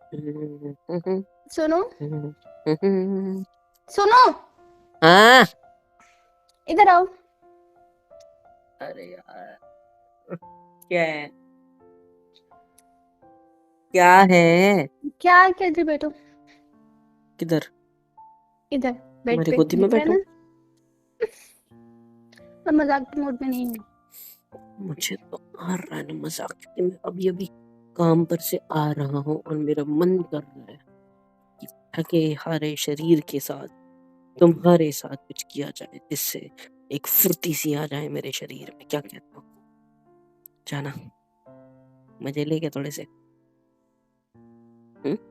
सुनो सुनो, हाँ। इधर आओ। अरे यार, क्या है? क्या है? क्या कर रही बैठो? किधर? इधर बेड तुम्हारी पे, गोदी में दिख रहा है बैठो। ना? मैं मजाक के मूड में नहीं हूँ। मुझे तो आ रहा है ना मजाक, क्योंकि मैं अभी अभी काम पर से आ रहा हूँ और मेरा मन कर रहा है कि थके हारे शरीर के साथ तुम्हारे साथ कुछ किया जाए, जिससे एक फुर्ती सी आ जाए मेरे शरीर में। क्या कहता हूँ? जाना मजे लेके थोड़े से।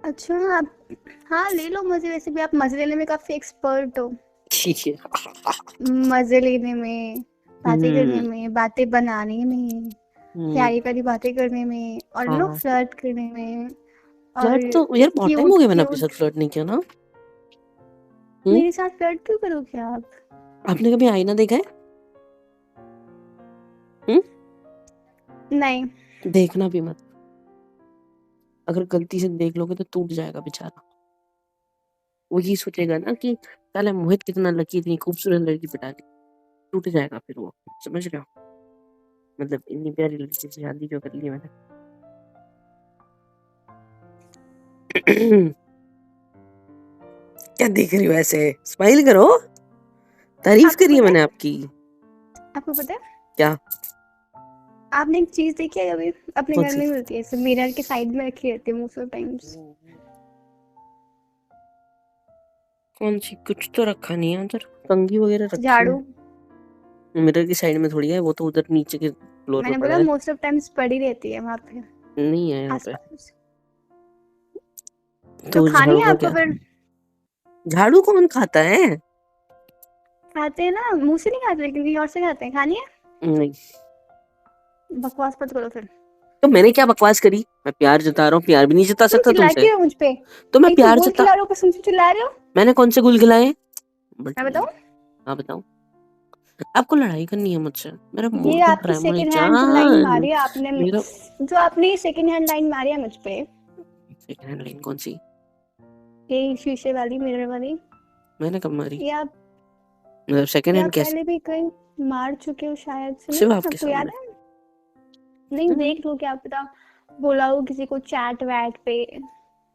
अच्छा आप, हाँ ले लो मजे। वैसे भी आप मजे लेने में काफी एक्सपर्ट हो। ठीक है। मजे लेने में, बातें करने में, बातें बनाने में, प्यारी प्यारी बातें करने में, और नो हाँ, फ्लर्ट करने में, और फ्लर्ट तो यार बहुत टाइम हो क्यूट गया मैंने आपके क्यूट। साथ फ्लर्ट नहीं किया ना। हम्म। मेरे साथ फ्लर्ट क्यों करोगे आप? आपने कभी आईना देखा है? हम्म। नहीं। देखना भी मत। अगर गलती से देख लोगे तो टूट जाएगा बेचारा। वो ये सोचेगा ना कि साला मोहित कितना लकी, इतनी खूबसूरत लड़की पटा ली। टूट जाएगा फिर वो। समझ रहे हो? मतलब इतनी प्यारी लड़की से शादी जो कर ली मैंने। क्या देख रही हो ऐसे? स्माइल करो। तारीफ आपको करी है पता मैंने है, आपकी। आपको पता है, क्या? आपने एक चीज देखी है कभी? अपने कौन घर सी? में मिलती है, ऐसे मिरर के साइड में रखी रहती है मोस्ट ऑफ टाइम्स। कौन सी? कुछ तो रखा नहीं है उधर। कंघी वगैरह रखी है। झाड़ू। मिरर की साइड में थोड़ी है, वो तो उधर नीचे के फ्लोर पे मैंने पड़ा बोला है। मोस्ट ऑफ टाइम्स पड़ी रहती है वहां पे नहीं है यहाँ पे। आसपास। तो तो खानी झाड़ू है का आपको क्या? फिर? झाड़ू कौन खाता है? खाते हैं ना, मुंह से नहीं खाते लेकिन कहीं और से खाते हैं। खानी है? नहीं। बकवास मत करो फिर। तो मैंने क्या बकवास करी? मैं प्यार जता रहा हूँ, प्यार भी नहीं जता क्यों सकता चिल्लाती तुमसे। हो मुझ पे? तो मैं एक तो प्यार गोल जता। खिला रहे हो, कसम से चिल्ला रहे हो। मैंने कौन से गुल खिलाए? बट मैं बताऊं? हाँ बताओ। आपको लड़ाई करनी है मुझसे? मेरा मूड ये बन आपकी रहा है मेरी सेकंड हैंड जो लाइन जान। मारी है आपने मेरा जो आपने सेकंड हैंड लाइन मारी है मुझ पे, सेकंड हैंड लाइन कौन सी? ये शीशे वाली, मिरर वाली, मैंने कब मारी? ये आप मतलब सेकंड ये हैंड आप कैसे? पहले भी कहीं मार चुके हो शायद से। नहीं सिर्फ आपके आपको याद सामने। है? नहीं देख लो, क्या पता बोला हो किसी को चैट वैट पे।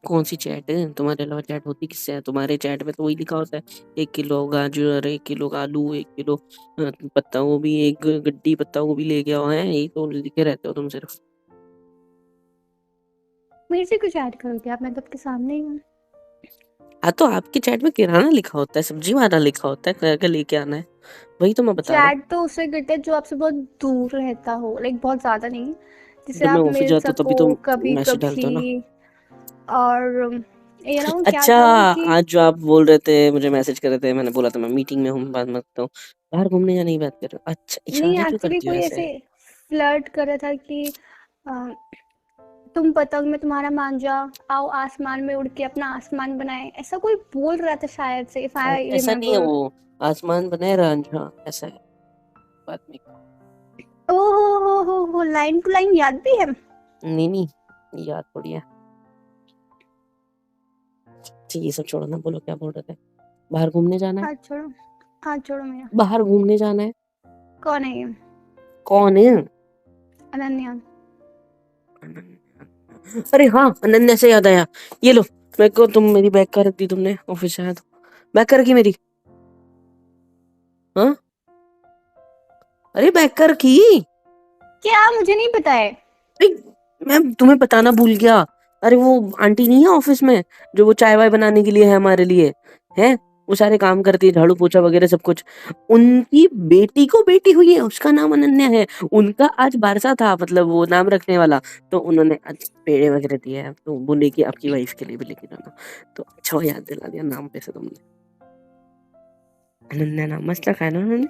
कौन सी चैट है? तुम्हारे अलावा चैट होती किससे है? तुम्हारे चैट में तो वही लिखा होता है, 1 किलो गाजर, 1 किलो आलू, 1 किलो पत्ता गोभी, एक गड्डी पत्ता गोभी ले के आओ है, यही तो लिखे रहते हो तुम सिर्फ। मेरे से क्यों चैट करोगे आप? मैं तो आपके सामने ही हूँ। हाँ तो आपकी चैट में किराना लिखा होता है, सब्जी वाला लिखा होता है, क्या क्या लेके आना है, वही तो मैं बता रहा हूँ। चैट तो उससे करते हैं जो आपसे बहुत दूर रहता हो, लाइक बहुत ज्यादा नहीं, जिससे जब मैं आप ऑफिस मिल जाता हूँ तभी सको तो कभी मैसेज डालता हूँ ना। कभी। और क्या अच्छा, कहूँ कि आज जो आप बोल रहे थे, मुझे मैसेज कर रहे थे, मैंने बोला था मैं मीटिंग में हूँ, बात मत करो। बाहर घूमने जाने की बात कर रहे हो? अच्छा, नहीं, इशारे क्यों एक्चुअली करती हो कोई ऐसे? ऐसे फ्लर्ट कर रहा था कि अ, तुम पतंग में तुम्हारा मांझा, आओ आसमान में उड़ के अपना आसमान बनाए, ऐसा कोई बोल रहा था शायद से, इफ आई ऐसा नहीं है रिमेम्बर। वो। आसमान बनाए रांझा, ऐसा है बात में। ओ हो, लाइन टू लाइन याद भी है। नहीं नहीं, याद थोड़ी है। अच्छा ये सब छोड़ो ना, बोलो क्या बोल रहे थे? बाहर घूमने जाना है? हाथ छोड़ो, हाथ छोड़ो मेरा। बाहर घूमने जाना है। कौन है ये? कौन है? अनन्या। अरे हाँ, अनन्या से याद आया। ये लो, मेरे को तुम मेरी बैग का रख दी तुमने ऑफिस से आया तो। बैग का रखी मेरी? हाँ, अरे बैग का रखी। क्या मुझे नहीं पता है? अरे, मैं तुम्हें बताना भूल गया। अरे वो आंटी नहीं है ऑफिस में, जो वो चाय वाय बनाने के लिए है हमारे लिए, है, वो सारे काम करती है, झाड़ू पोछा वगैरह सब कुछ। उनकी बेटी को बेटी हुई है, उसका नाम अनन्या है। उनका आज बारसा था, मतलब वो नाम रखने वाला। तो उन्होंने आज पेड़े वगैरह दिए हैं, तो बोले कि आपकी वाइफ के लिए भी लेके जाना। तो अच्छा वो याद दिला दिया नाम पे से तुमने। अनन्या नाम मस्त रखा है ना उन्होंने।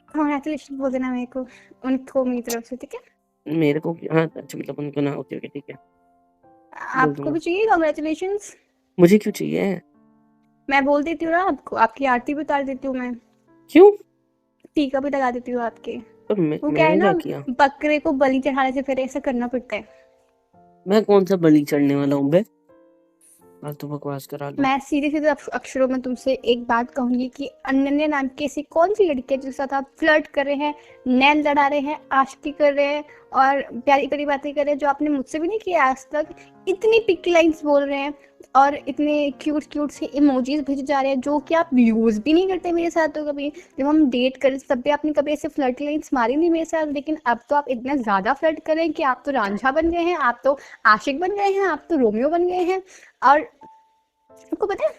कॉन्ग्रेचुलेशन बोल देना मेरे को, उनको मेरी तरफ से, ठीक है? मेरे को हाँ, अच्छा मतलब उनको ना, ओके ओके ठीक है, बोल आपको दूंगा। भी चाहिए कॉन्ग्रेचुलेशन? मुझे क्यों चाहिए? मैं बोल देती हूँ ना आपको, आपकी आरती भी उतार देती हूँ मैं, क्यों? टीका भी लगा देती हूँ आपके। तो वो क्या है मैंने ना, क्या किया? बकरे को बलि चढ़ाने से फिर ऐसा करना पड़ता है। मैं कौन सा बलि चढ़ने वाला हूँ बे? फालतू बकवास करा लो। मैं सीधे सीधे अक्षरों में तुमसे एक बात कहूंगी कि अनन्या नाम की ऐसी कौन सी लड़की है जिसके साथ आप फ्लर्ट कर रहे हैं, नैन लड़ा रहे हैं, आशिकी कर रहे हैं और प्यारी प्यारी बातें कर रहे हैं जो आपने मुझसे भी नहीं किया आज तक। इतनी पिक लाइन्स बोल रहे हैं और इतने क्यूट क्यूट से इमोजीज भेजे जा रहे हैं जो कि आप यूज भी नहीं करते मेरे साथ। तो कभी जब हम डेट करें तब भी आपने कभी ऐसे फ्लर्ट लाइन्स मारी नहीं मेरे साथ, लेकिन अब तो आप इतना ज्यादा फ्लर्ट कर रहे हैं कि आप तो रांझा बन गए हैं, आप तो आशिक बन गए हैं, आप तो रोमियो बन गए हैं। और आपको पता है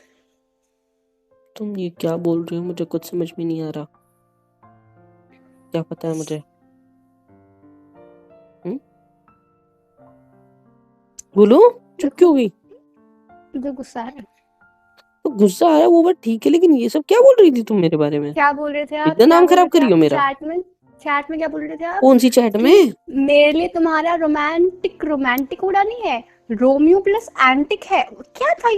तुम ये क्या बोल रही हो? मुझे कुछ समझ में नहीं आ रहा। क्या पता है मुझे? बोलो, चुप क्यों हो गई? मुझे गुस्सा है। तो गुस्सा आ रहा है वो बात ठीक है, लेकिन ये सब क्या बोल रही थी तुम मेरे बारे में? क्या बोल रहे थे आप? इतना क्या नाम बोल रहे खराब थे करी हो आप मेरा? चैट में क्या बोल रहे थे आप? कौन सी चैट में? कि मेरे लिए तुम्हारा रोमांटिक उड़ा नहीं है, रोमियो प्लस एंटिक है। क्या था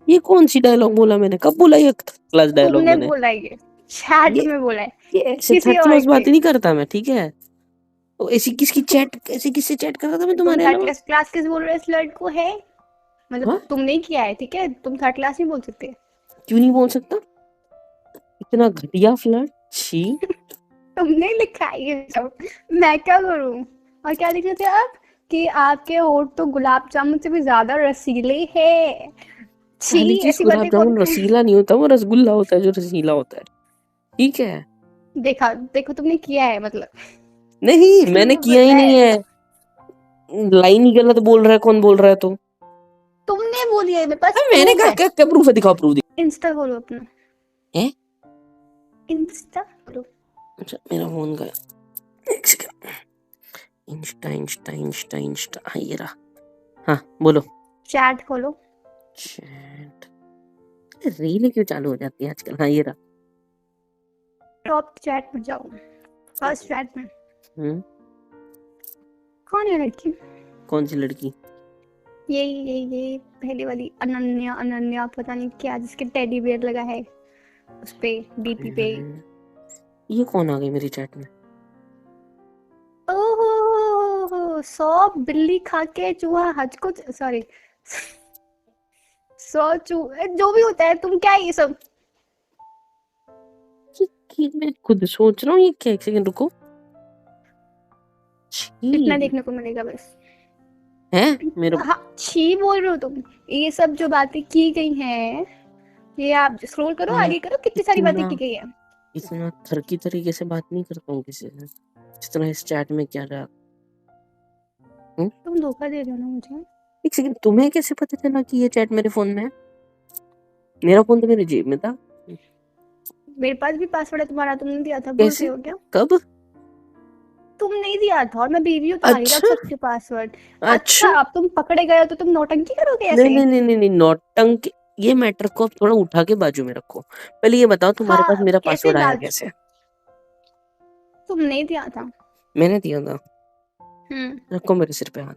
ये कौन सी डायलॉग बोला मैंने? कब बोला ये क्लास डायलॉग तुमने मैंने? बोला ये चैट ये में बोला है ये ऐसे किसी थर्ड और क्लास बात के। नहीं करता मैं, ठीक है? तो ऐसी किसकी चैट, ऐसे किससे चैट कर रहा था मैं तुम तुम्हारे थर्ड अलावा? क्लास किस बोल रहे हो? इस लड़के को है मतलब हाँ, तुम नहीं किया है, ठीक है? तुम थर्ड क्लास नहीं बोल सकते। क्यों नहीं बोल सकता? इतना घटिया फ्लर्ट, छी। तुमने लिखा है ये सब, मैं क्या करूं? और क्या लिखे थे आप कि आपके होठ तो गुलाब जामुन से भी ज्यादा रसीले है। छी, पहली चीज, ऐसी गुलाब बातें कौन जामुन रसीला नहीं होता, वो रसगुल्ला होता है जो रसीला होता है, ठीक है? देखा देखो तुमने किया है मतलब। नहीं, इसलिए मैंने मुझे किया ही पता नहीं है। है। लाइन ही गलत बोल रहा है, कौन बोल रहा है तो? तुमने बोली है, मेरे पास मैंने प्रूफ कहा है। क्या? क्या प्रूफ है? दिखाओ प्रूफ। इंस्टा खोलो अपना, है? इंस्टा खोलो। अच्छा, मेरा फोन गया, एक second. Insta Insta Insta Insta, हाँ ये रहा। हाँ बोलो। चैट खोलो। चैट, रील क्यों चालू हो जाती है आजकल? हाँ ये रहा। टॉप चैट में जाओ, फर्स्ट चैट में। हम्म, कौन है लड़की? कौन सी लड़की? ये पहले वाली अनन्या, अनन्या पता नहीं क्या, जिसके टेडी बियर लगा है उस पे, डीपी पे। ये कौन आ गई मेरी चैट में? ओहो, 100 बिल्ली खा के चूहा हज को, सॉरी 100 जो भी होता है। तुम क्या है ये सब? कि मैं खुद सोच रहा हूँ ये क्या। एक सेकंड रुको। इतना छी देखने को मिलेगा बस। है मेरे। हाँ, छी बोल रहे हो तुम? ये सब जो बातें की गई हैं, ये आप स्क्रॉल करो, मैं आगे करो, कितनी सारी बातें की गई है। इतना थरकी तरीके से बात नहीं करता हूँ किसी से जितना इस चैट में क्या रहा। तुम धोखा दे रहे हो ना मुझे। एक सेकंड, तुम्हें कैसे पता चला कि ये चैट मेरे फोन में है? मेरा फोन तो मेरी जेब में था। मेरे पास भी पासवर्ड है तुम्हारा, तुमने दिया था, भूल गए कैसे? हो क्या? कब? तुम नहीं दिया था और मैं बीवी हूँ तुम्हारी, रख अच्छा सकती हूँ पासवर्ड। अच्छा, अच्छा। अब तुम पकड़े गए हो तो तुम नौटंकी करोगे नहीं ऐसे? नहीं नहीं नहीं नहीं, नौटंकी। ये मैटर को अब थोड़ा उठा के बाजू में रखो। पहले ये बताओ तुम्हारे पास हाँ, मेरा कैसे पासवर्ड आया बात? कैसे? तुम नहीं दिया था। मैंने दिया था। रखो मेरे सिर पे हाथ।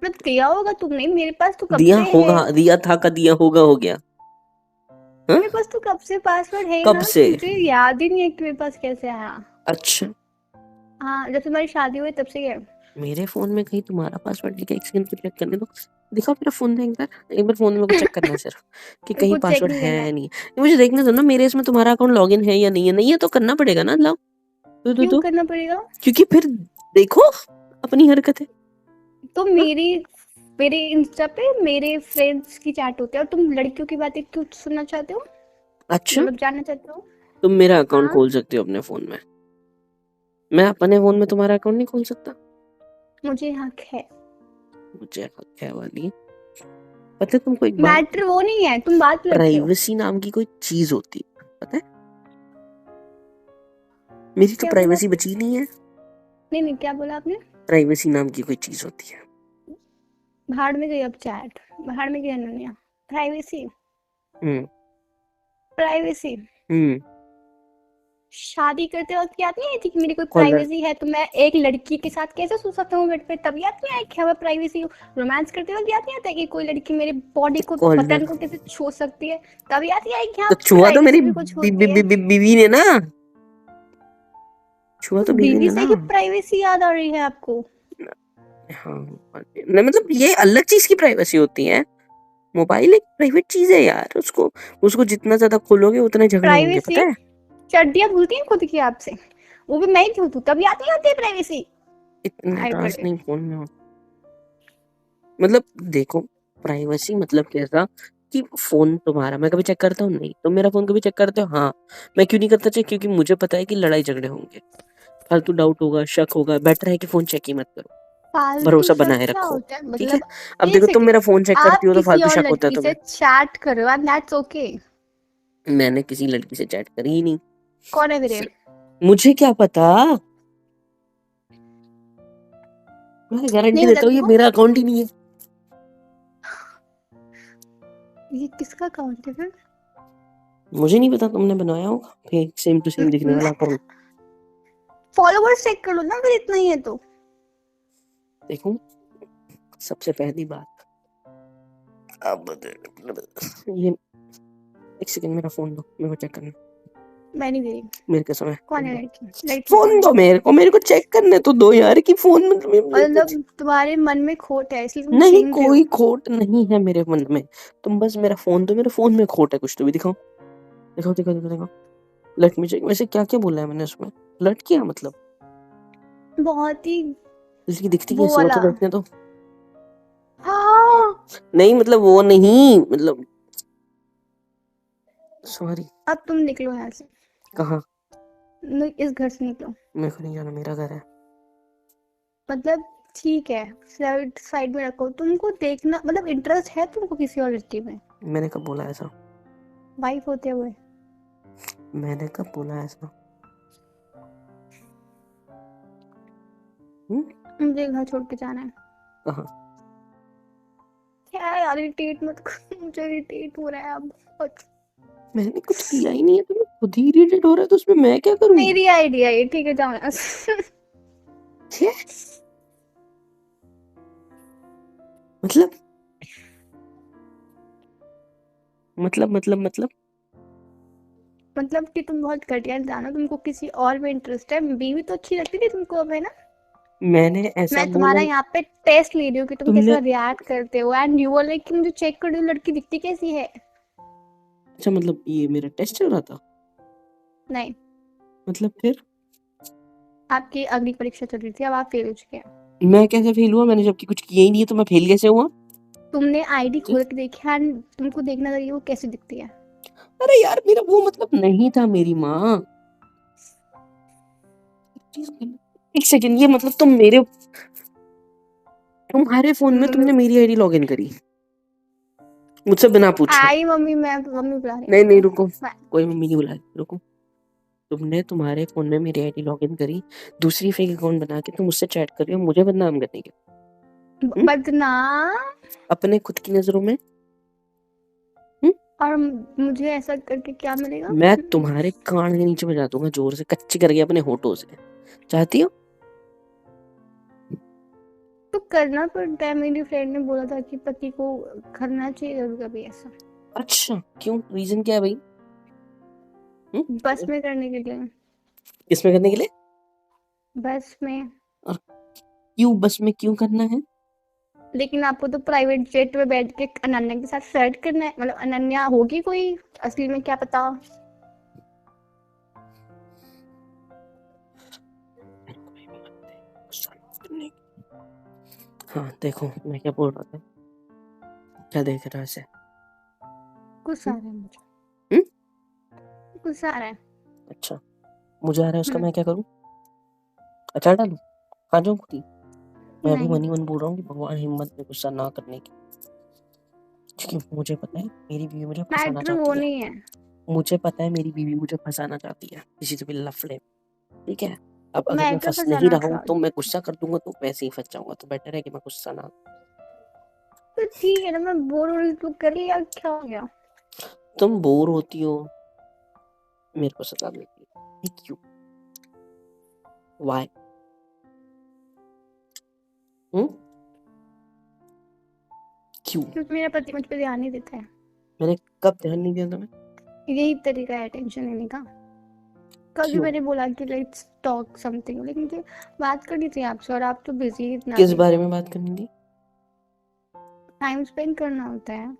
मतलब दिया होगा तुमने, मेरे पास तो कब दिया से होगा, है। दिया था का दिया होगा हो गया। हाँ? मेरे पास तो कब से पासवर्ड है कब ना, से? मुझे याद ही नहीं है कि मेरे पास कैसे आया। अच्छा, हाँ, जब तुम्हारी शादी हुई तब से है। मेरे फोन में कहीं तुम्हारा पासवर्ड लिखा है? एक सेकंड को चेक करने दो। दिखाओ मेरा फोन, एक बार फोन में को चेक करना है सिर्फ कि कहीं कुछ चेक पासवर्ड नहीं है करना या है। नहीं है। ये मुझे देखने दो ना, मेरे इसमें तुम्हारा अकाउंट लॉगिन है या नहीं है। नहीं है तो करना पड़ेगा ना। लाओ क्यों करना पड़ेगा? क्योंकि फिर देखो अपनी हरकत है। तो मेरे इंस्टा पे मेरे फ्रेंड्स की चैट होती है और तुम लड़कियों की बातें क्यों सुनना चाहते हो? अच्छा, मतलब जानना चाहते हो? तुम मेरा अकाउंट हाँ, खोल सकते हो अपने फोन में, मैं अपने फोन में तुम्हारा अकाउंट नहीं खोल सकता? मुझे हक है। मुझे हक है वाली। पता है तुमको एक बात? मैटर वो नहीं है, तुम बात लगते हो। प्राइवेसी नाम की कोई चीज होती है, पता है? मेरी तो क्या बोला प्राइवेसी आपने? बची नहीं है। नहीं, क्या बोला आपने? प्राइवेसी नाम की कोई चीज होती है। भाड़ में गई अब चैट, भाड़ में गई अनन्या। प्राइवेसी, हम्म प्राइवेसी। हम्म शादी करते वक्त याद नहीं आई थी कि मेरी कोई कॉलर, प्राइवेसी है, तो मैं एक लड़की के साथ कैसे सो सकता हूँ बेड पे? तब याद नहीं आया कि हमें प्राइवेसी। रोमांस करते वक्त याद नहीं आता कि कोई लड़की मेरे बॉडी को, बदन कॉलर को कैसे छू सकती है? तब याद नहीं आया कि हाँ, तो छुआ तो मेरी प्राइवेसी भी कुछ होती है। बीवी ने ना। छुआ तो बीवी बीवी ने से ना। ही प्राइवेसी याद आ रही है आपको? हाँ, नहीं मतलब ये अलग चीज़ की प्राइवेसी होती है। मोबाइल एक प्राइवेट चीज़ है यार, उसको जितना ज़्यादा खोलोगे उतने झगड़े होंगे, प्राइवेसी पता है? चड्डियां भूलती हैं खुद की आपसे, वो भी मैं ही भूलती हूँ, तभी आती आती है प्राइवेसी। इतने आई टास्क बड़े नहीं फ़ोन में होते। मतलब देखो, प्राइवेसी मतलब कैसा कि फ़ोन तुम्हारा मैं कभी चेक करता हूँ? नहीं। तुम मेरा फ़ोन कभी चेक करते हो? हाँ। मैं क्यों नहीं करता चेक? क्योंकि मुझे पता है कि लड़ाई झगड़े होंगे, फालतू डाउट होगा, शक होगा, बेटर है कि फ़ोन चेक ही मत करो, फालतू भरोसा शक बनाए क्या रखो, होता है ठीक है? मतलब? अब एक देखो तुम मेरा सेकंड, फ़ोन चेक करती आप हो तो किसी फालतू और शक होता है लड़की से तुम्हें। चैट कर रहे हो एंड दैट्स ओके। मैंने किसी लड़की से चैट करी ही नहीं। कौन है फिर? मुझे क्या पता? मैं गारंटी नहीं पता देता हूँ ये तुमको? मेरा अकाउंट ही नहीं है। ये किसका अकाउंट है फिर? मुझे नहीं पता, तुमने बनाया होगा फेक सेम टू सेम दिखने वाला अकाउंट। फॉलोवर्स चेक कर लो ना फिर, इतना ही है तो। देखो, सबसे पहली बात, अब ये एक सेकंड मेरा फ़ोन दो, मेरे को चेक करना है। मैं नहीं दे रही। मेरे कसम है, कौन फ़ोन है दो। लड़की? लड़की फ़ोन कौन है? दो मेरे को चेक करने तो दो यार कि फ़ोन मतलब मतलब तुम्हारे मन में खोट है इसलिए तुम नहीं, छीन रहे हो। कोई खोट नहीं है मेरे मन में। तुम बस मेरा फ़ोन दो, मेरे फ़ोन में खोट है कुछ तो भी दिखाओ। दिखाओ। Let me check. वैसे क्या-क्या बोला है मैंने उसमें? फ्लर्ट किया मतलब? बहुत ही इसकी दिखती वो कैसी है? वाला। मतलब देखने दो। हाँ। नहीं मतलब वो नहीं, मतलब सॉरी। अब तुम निकलो यहाँ से, कहाँ? इस घर से निकलो। मेरे को नहीं जाना, मेरा घर है। मतलब ठीक है, साइड साइड में रखो। तुमको देखना मतलब इंटरेस्ट है तुमको किसी और लड़की में, मैंने कब बोला ऐसा? वाइफ होते हुए? मैंने कब बोला ऐसा? हुँ? मुझे घर छोड़ के जाना है। कहाँ? क्या यार, इरिटेट मत करो, मुझे इरिटेट हो रहा है अब बहुत। मैंने कुछ किया ही नहीं है, तुम्हें खुद ही इरिटेट हो रहा है तो उसमें मैं क्या करूँ? मेरी आइडिया ये, ठीक है जाओ यहाँ से। छे! मतलब मतलब मतलब कि तुम बहुत घटिया इंसान हो, तुमको किसी और में इंटरेस्ट है। बीवी तो अच्छी लगती थी तुमको अब, है ना? मैंने ऐसा मैं बोला तुम्हारा यहाँ पे टेस्ट ले रही हूँ कि तुम तुमने? कैसा रिएक्ट करते हो, एंड यू आर लाइक कि मुझे चेक कर रही हो लड़की दिखती कैसी है। अच्छा मतलब ये मेरा टेस्ट चल रहा था? नहीं, मतलब फिर? आपकी अगली परीक्षा चल रही थी, अब आप फेल हो चुके हैं। मैं कैसे फेल हुआ? मैंने जबकि कुछ किया ही नहीं है तो मैं फेल कैसे हुआ? तुमने आईडी जी? खोल के देखी एंड तुमको देखना चाहिए वो कैसी दिखती है। अरे यार मेरा वो मतलब नहीं था मेरी माँ। एक सेकंड, ये मतलब तुम्हारे फ़ोन में तुमने मेरी आईडी लॉगिन करी? मुझसे बिना पूछे? आई मम्मी, मैं मम्मी बुला रही नहीं, मेरे नहीं को। रुको, कोई मम्मी नहीं बुला रही, रुको। तुमने तुम्हारे फ़ोन में मेरी आईडी लॉगिन करी, दूसरी फेक अकाउंट बना के तुम मुझसे चैट कर रही हो मुझे बदनाम करने के लिए। हुँ? बदनाम? अपने खुद की नज़रों में? हुँ? और मुझे ऐसा करके क्या मिलेगा? मैं तुम्हारे कान के नीचे बजा दूँगा ज़ोर से, कच्ची करके अपने होठों से। चाहती हो? तो करना पड़ता है, मेरी फ्रेंड ने बोला था कि पति को करना चाहिए जरूर कभी ऐसा। अच्छा, क्यों? रीज़न क्या है भई? हुँ? बस में करने के लिए। किसमें करने के लिए? बस में। और क्यों बस में क्यों करना है? लेकिन आपको तो प्राइवेट जेट में बैठ के अनन्या के साथ फ्लर्ट करना है, मतलब अनन्या होगी कोई असली में, क्या पता। हाँ, देखो मैं क्या बोल रहा था? क्या देख रहा है ऐसे? गुस्सा आ रहा है मुझे, हुँ? गुस्सा आ रहा है। अच्छा, मुझे आ रहा है उसका हम्म। मैं क्या करूँ? अचार डालूँ? खा जाऊँ खुद ही? मैं भी नहीं, मन ही मन बोल रहा हूँ कि भगवान हिम्मत दे गुस्सा ना करने की। क्योंकि मुझे पता है मेरी बीवी मुझे फँसाना मैटर वो चाहती है। नहीं है। मुझे पता है मेरी बीवी मुझे फँसाना चाहती है, किसी से भी लफड़े में, ठीक है? अब अगर मैं मैटर फँस नहीं फंसाना रहा हूँ था। तो मैं गुस्सा कर दूँगा तो वैसे ही फँस जाऊँगा, तो बेटर है कि मैं गुस्सा ना। तो ठीक है ना, मैं बोर हो रही तो कर लिया, क्या हो गया? तुम बोर होती हो, मेरे को सता देती हो। ये क्यों? व्हाय? हुँ? क्यों? क्योंकि मेरा पति मुझ पे ध्यान नहीं देता है। मैंने कब ध्यान नहीं दिया तुम्हें? यही तरीका है टेंशन लेने का। कल भी क्यों? मैंने बोला कि लेट्स टॉक समथिंग, लेकिन मुझे बात करनी थी आपसे और आप तो बिजी इतना किस थे। बारे में बात करनी थी? टाइम स्पेंड करना होता है।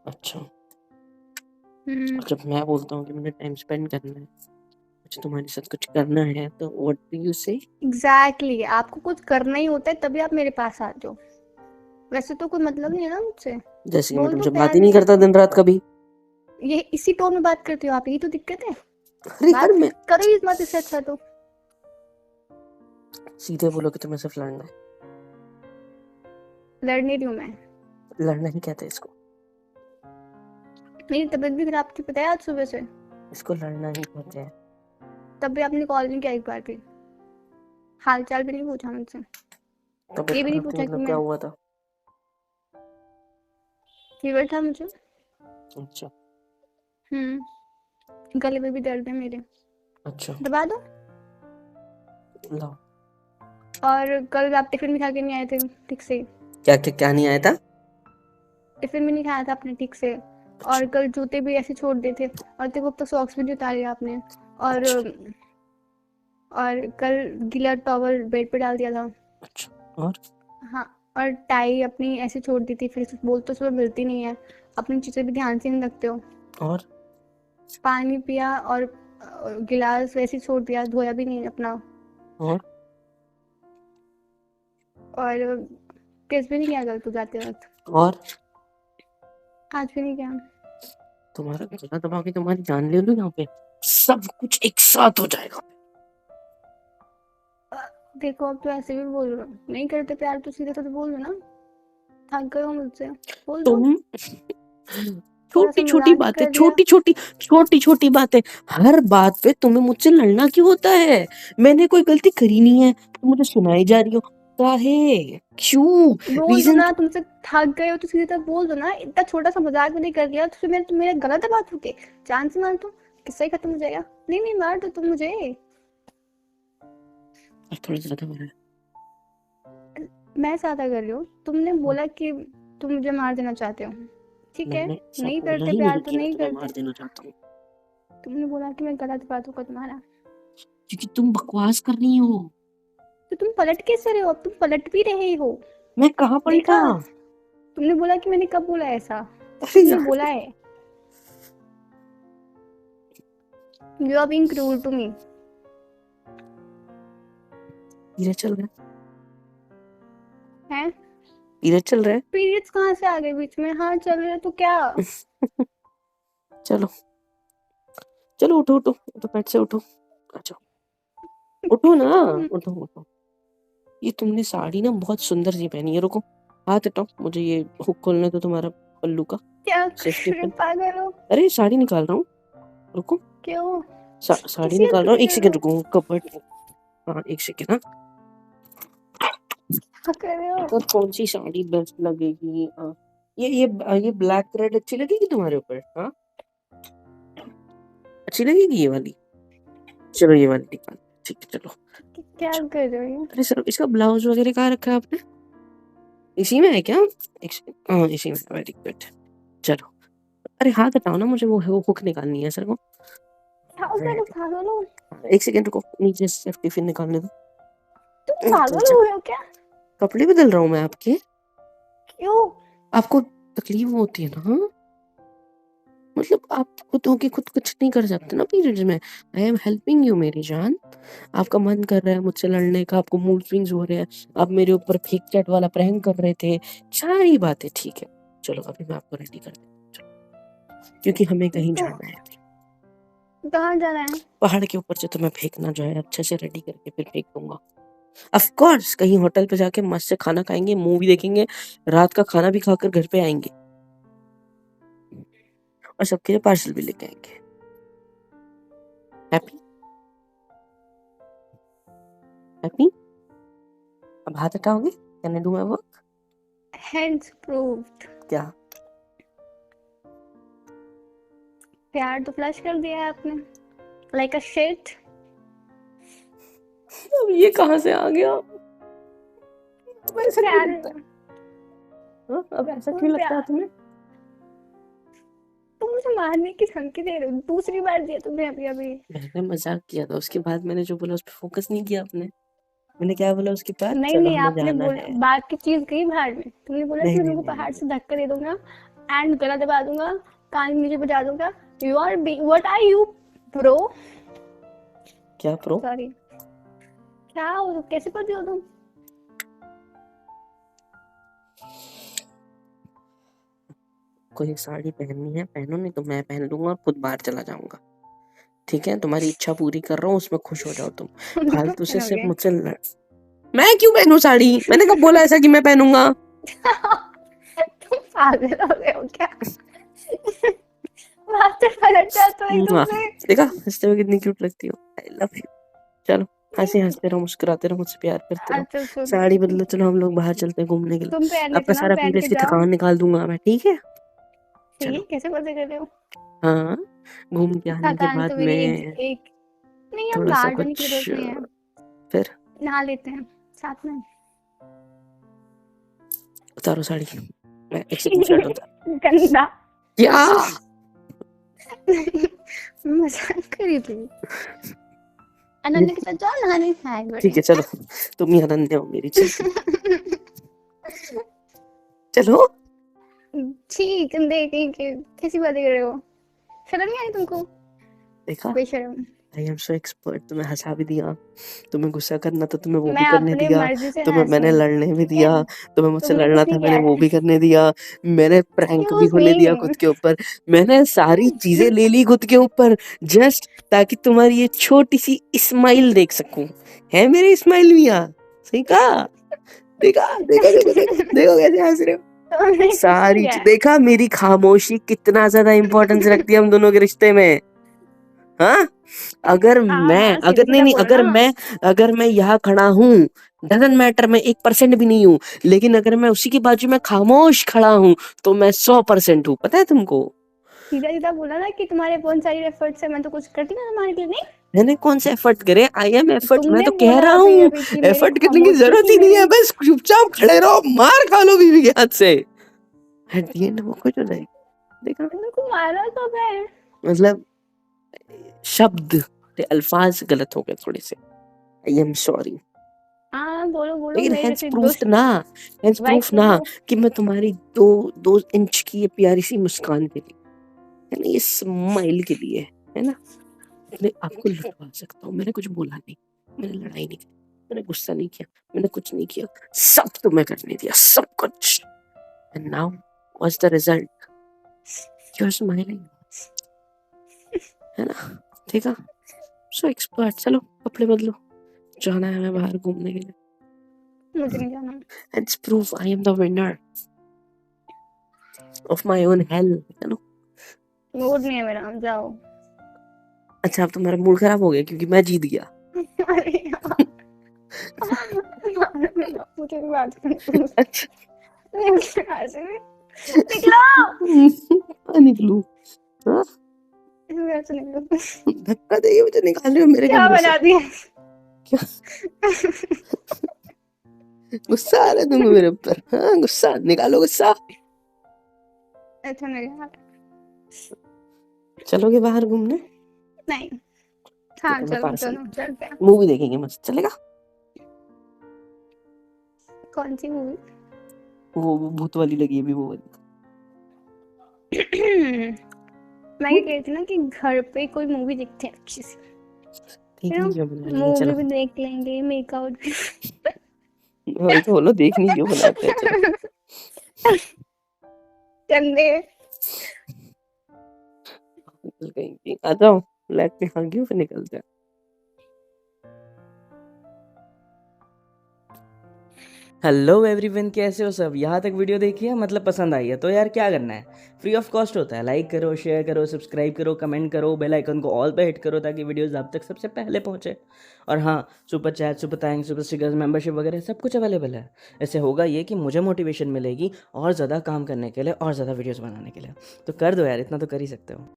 अच्छा, हम्म। और जब मैं बोलता हूँ कि मुझे टाइम स्पेंड करना है, मुझे तुम्हारे साथ कुछ करना है, तो व्हाट डू यू से? एग्जैक्टली, आपको कुछ करना ही होता है तभी आप मेरे पास आते हो। वैसे तो कोई मतलब नहीं है ना मुझसे। जैसे कि मैं बोल दो तुमसे बात प्यार ही नहीं नहीं है करता तो। दिन रात कभी। ये इसी टोन में बात करते हो आप, यही तो दिक्कत है। अरे यार, बात मैं करो ही मत इससे अच्छा तो। सीधे बोलो कि तुम्हें सिर्फ लड़ना है। लड़ नहीं रही हूँ मैं। लड़ना ही कहते हैं इसको। मेरी तबीयत भी खराब थी पता है आज सुबह से। इसको लड़ना ही कहते हैं। तब भी आपने कॉल नहीं किया एक बार भी। हाल चाल भी नहीं पूछा मुझसे। तबीयत ये भी नहीं खराब थी पूछा कि मतलब क्या मैं। हुआ था? फीवर था मुझे। अच्छा। गले में भी दर्द है मेरे। अच्छा, दबा दो। लाओ। और कल आप टिफिन भी खा के नहीं आए थे ठीक से। क्या क्या क्या नहीं आया था? टिफिन भी नहीं खाया था आपने ठीक से। और अच्छा। कल जूते भी ऐसे छोड़ दिए थे। और देखो अब तो सॉक्स भी नहीं उतारे आपने। और अच्छा। कल गीला टॉवल बेड पे डाल दिया था। अच्छा। और हाँ। और टाई अपनी ऐसे छोड़ दी थी, फिर बोल तो सुबह मिलती नहीं है। अपनी चीज़ें भी ध्यान से नहीं रखते हो। और पानी पिया और गिलास वैसे ही छोड़ दिया, धोया भी नहीं अपना। और और किस भी नहीं किया कल तो जाते वक्त। और आज भी नहीं किया। तुम्हारा गला दबा के तुम्हारी जान ले लूं यहाँ पे, सब कुछ एक साथ हो जाएगा। देखो अब तो ऐसे भी बोल रहे हो, नहीं करते प्यार तो सीधे तो बोल दो ना। थक गए हो मुझसे। बोल दो। तुम थोड़ा छोटी सा छोटी मजाक ही बातें, कर दिया। छोटी छोटी बातें, हर बात पे तुम्हें मुझसे लड़ना क्यों होता है? मैंने कोई गलती करी नहीं है, तुम मुझे सुनाई जा रही हो। काहे? क्यों? बोल दो रीजन? ना, तुमसे थक गए हो तो सीधे तक बोल दो ना, इतना छोटा सा मजाक भी नहीं कर लिया तो फिर मेरा गला दबा दोगे। जान से मार दो, किस्सा ही खत्म हो जाएगा। नहीं नहीं, मार दो तुम मुझे। थोड़ा ज्यादा हो रहा है। मैं ज्यादा कर रही हूँ, तुमने हाँ, बोला कि तुम मुझे मार देना चाहते हो। ठीक है। मैंने ऐसा नहीं बोला करते ही प्यार नहीं तो कि मैं नहीं तुम्हें करते। मार देना चाहता हूँ। तुमने बोला कि मैं गला दबा दूंगा तुम्हारा। क्योंकि तुम बकवास कर रही हो। तो तुम पलट कैसे रहे हो, अब तुम पलट भी रहे हो। मैं कहाँ पलटा? देखा। तुमने बोला कि मैंने कब बोला ऐसा। अरे तुमने यार, बोला है। यू आर बीइंग क्रूर टू मी। पीरियड चल रहा हैं? पीरियड चल रहा पीरियड्स कहाँ से आ गए बीच में? हाँ चल रहे तो क्या। है। चलो, चलो उठो उठो उठो, बेड से उठो। अच्छा, उठो ना। उठो उठो। ये तुमने साड़ी ना बहुत सुंदर सी पहनी है। रुको, हाथ हटाओ, मुझे ये हुक खोलने दो तुम्हारा पल्लू का, क्या सेफ्टी पिन। पागल हो? अरे साड़ी निकाल रहा हूँ, रुको। क्यों? साड़ी किसी निकाल रहा हूँ, एक कर रहे सेकंड हो? रुको, कपड़। हाँ, एक सेकंड। हाँ, क्या कर रहे हो? तो कौन सी साड़ी बेस्ट लगेगी? ये ब्लैक रेड अच्छी लगेगी तुम्हारे ऊपर? हाँ, अच्छी लगेगी ये वाली। चलो ये वाली निकाल, ठीक है, चलो। क्या अच्छा, कर रहे हो? अरे सर, इसका ब्लाउज वगैरह कहाँ रखा है आपने? इसी में है क्या? एक सेकंड, हाँ इसी में, वेरी गुड। चलो, अरे हाथ हटाओ ना, मुझे वो हुक निकालनी है सर को। पागल हो, पागल हो। एक सेकंड रुको, नीचे से टिफिन निकालने दो। तुम पागल अच्छा, हो गए हो क्या? कपड़े बदल रहा हूँ मैं आपके? क्यों? आपको तकलीफ होती है ना? मतलब आप खुद होके खुद कुछ नहीं कर सकते ना पीरियड्स में। आई एम हेल्पिंग यू मेरी जान। आपका मन कर रहा है मुझसे लड़ने का, आपको मूड स्विंग्स हो रहे हैं, आप मेरे ऊपर फेक चैट वाला प्रैंक कर रहे थे, सारी बातें ठीक है। चलो अभी मैं आपको रेडी कर देता हूँ, क्योंकि हमें कहीं तो जाना है। कहाँ जाना है? पहाड़ के ऊपर से तुम्हें फेंकना जो है, अच्छे से रेडी करके फिर फेंक दूंगा। ऑफ कोर्स कहीं होटल पे जाके मस्त से खाना खाएंगे, मूवी देखेंगे, रात का खाना भी खाकर घर पे आएंगे, और सबके लिए पार्सल भी लेके आएंगे। हैप्पी? हैप्पी? अब हाथ हटाओगे? Can I do my work? Hands proved. क्या? प्यार तो फ्लश कर दिया है आपने। Like a shit. अब ये कहाँ से आ गया? अब ऐसा क्यों प्यार। लगता है? हाँ, अब ऐसा क्यों तुम्हें लगता है प्यार। तुम्हें? तुम मुझे मारने की धमकी दे रहे हो, दूसरी बार दिया तुमने अभी। मैंने मजाक किया था, उसके बाद मैंने जो बोला उस पर फोकस नहीं किया आपने। मैंने क्या बोला उसके बाद, नहीं चलो नहीं, हमें आपने जाना बोला है। बात की चीज गई बाहर में, तुमने बोला कि नहीं मैं नहीं तुमको नहीं पहाड़ नहीं, से धक्का दे दूंगा एंड गला दबा दूंगा, कान नीचे बजा दूंगा। You are what are you bro? क्या प्रो? सॉरी, क्या हो, कैसे पढ़ते हो तुम? कोई साड़ी पहननी है पहनो, नहीं तो मैं पहन लूंगा और खुद बाहर चला जाऊंगा। ठीक है, तुम्हारी इच्छा पूरी कर रहा हूँ, उसमें खुश हो जाओ तुम। तुम क्यों फालतू से सिर्फ पहनोगे? मुझसे मैं क्यों पहनूं साड़ी? मैंने कब बोला ऐसा कि मैं पहनूंगा? तुम पागल हो गए हो क्या? बात से पलट जाता है एकदम मुआ, से। देखा हंसते हुए कितनी क्यूट लगती हो। I love you. चलो हंसी हंसते रहो, मुस्कुराते रहो, मुझसे प्यार करते रहो। अच्छा सुनो, साड़ी बदलो, चलो हम लोग बाहर चलते हैं घूमने के लिए। तुम पहन के आपका चलो, सारा पहन पीरियड्स के की जाओ। थकान निकाल दूंगा मैं, ठीक है? ठीक है, चलो। कैसे बातें कर रहे हो? हाँ, घूम के आने के थकान बाद तो मेरी में एक नहीं, हम थोड़ा सा बाहर जाने की कुछ जरूरत नहीं है, फिर नहा लेते हैं साथ में। उतारो साड़ी। मैं एक सेकंड शर्ट उतार। गंदा। क्या? मजाक करी थी। ये अनन्या के साथ जाओ नहाने, हाय ठीक है, चलो तुम ही अनन्या हो मेरी, चलो चलो। ठीक, देखें कि कैसी बातें कर रहे हो, शर्म नहीं आई तुमको? देखा, बेशर्म। I am so expert. तुम्हें हंसा भी दिया, तुम्हें गुस्सा करना था तुम्हें वो भी मैं करने अपने दिया, मर्जी से तुम्हें मैंने हंसूं, लड़ने भी ठीक है? दिया, तुम्हें मुझसे तुमने लड़ना कुछ था नहीं मैंने किया वो है। भी करने दिया, मैंने प्रैंक भी एक्सक्यूज खोले दिया मी। खुद के ऊपर, मैंने सारी चीजें ले ली खुद के ऊपर, जस्ट ताकि तुम्हारी ये छोटी सी स्माइल देख सकूं। है मेरी स्माइल भी यहाँ? सही कहा? देखा, देखो देखो देखो देखो कैसे हंस रहे हो। तुमने कुछ नहीं किया है। देखा मेरी खामोशी कितना ज्यादा इंपॉर्टेंस रखती है हम दोनों के रिश्ते में। हाँ, अगर हाँ मैं हाँ, अगर सीधा नहीं सीधा नहीं बोलना। अगर मैं यहाँ खड़ा हूँ, डजंट मैटर मैं 1% भी नहीं हूँ, लेकिन अगर मैं उसी के बाजू में खामोश खड़ा हूँ तो मैं 100% हूँ, पता है तुमको? सीधा सीधा बोला ना कि तुम्हारे बहुत सारी एफर्ट्स है, मैं तो कुछ करती ना तुम्हारे लिए, नहीं? मैंने कौन से एफर्ट करे? आई एम एफर्ट, मैं तुमने तो कह बोला रहा अभी हूँ अभी कि मेरी एफर्ट करने की खामोशी जरूरत ही ही नहीं है, मेरी। बस चुपचाप खड़े रहो, मार खा लो बीवी के हाथ से, एट द एंड वो कुछ हो जाएगी। देखा, मेरे को मारा कब है? मतलब शब्द अल्फाज गलत हो गए थोड़े से, आई एम सॉरी। हाँ बोलो बोलो, लेकिन मेरे हेंस जैसे प्रूफ दुष्ट ना, हेंस वाइफ प्रूफ को ना तो। कि मैं तुम्हारी दो दो इंच की ये प्यारी सी मुस्कान के लिए, है ना, ये स्माइल के लिए, है ना, अपने आपको लुटवा सकता हूँ। मैंने कुछ बोला नहीं, मैंने लड़ाई नहीं की, मैंने गुस्सा नहीं किया, मैंने कुछ नहीं किया, सब तुम्हें करने दिया, सब कुछ। And now what's the result? You are smiling, है ना? ठीक है, सो एक्सपर्ट। चलो कपड़े बदलो, जाना है हमें बाहर घूमने के लिए। मुझे नहीं जाना। It's proof I am the winner of my own hell, you know? Mood नहीं है मेरा, जाओ। अच्छा, अब तुम्हारा मूड खराब हो गया क्योंकि मैं जीत गया। अरे यार, मुझे भी बात करनी है। अच्छा निकलो। निकलूं? हाँ? घर से निकलो। धक्का दे के मुझे निकाल रहे हो मेरे क्या कमरे से? बना दिया? क्या गुस्सा आ रहा है तुम्हें मेरे ऊपर? हाँ, गुस्सा निकालो, गुस्सा। अच्छा नहीं यार, चलोगे बाहर घूमने? नहीं। हाँ मैं चलो पार्सल चलो चलते हैं। मूवी देखेंगे मस्त, चलेगा? कौन सी मूवी? वो भूत वाली लगी अभी, वो वाली। मैं ये कह रही थी ना कि घर पे कोई मूवी देखते हैं अच्छी सी, देखनी क्यों बना लेंगे, मूवी चलो। भी देख लेंगे, मेकआउट भी। वही तो बोलो, देखनी क्यों बनाते हैं, चलो। चंदे। कहीं आ जाओ, लेट में हाँगियो फिर निकलते हैं। हेलो एवरीवन, कैसे हो सब? यहाँ तक वीडियो देखी है, मतलब पसंद आई है तो यार क्या करना है, फ्री ऑफ कॉस्ट होता है। लाइक करो, शेयर करो, सब्सक्राइब करो, कमेंट करो, बेल आइकन को ऑल पे हिट करो ताकि वीडियोस आप तक सबसे पहले पहुँचे। और हाँ, super chat, super thanks, super stickers, membership वगैरह सब कुछ अवेलेबल है। इससे होगा ये कि मुझे मोटिवेशन मिलेगी और ज़्यादा काम करने के लिए और ज़्यादा वीडियोज़ बनाने के लिए। तो कर दो यार, इतना तो कर ही सकते हो।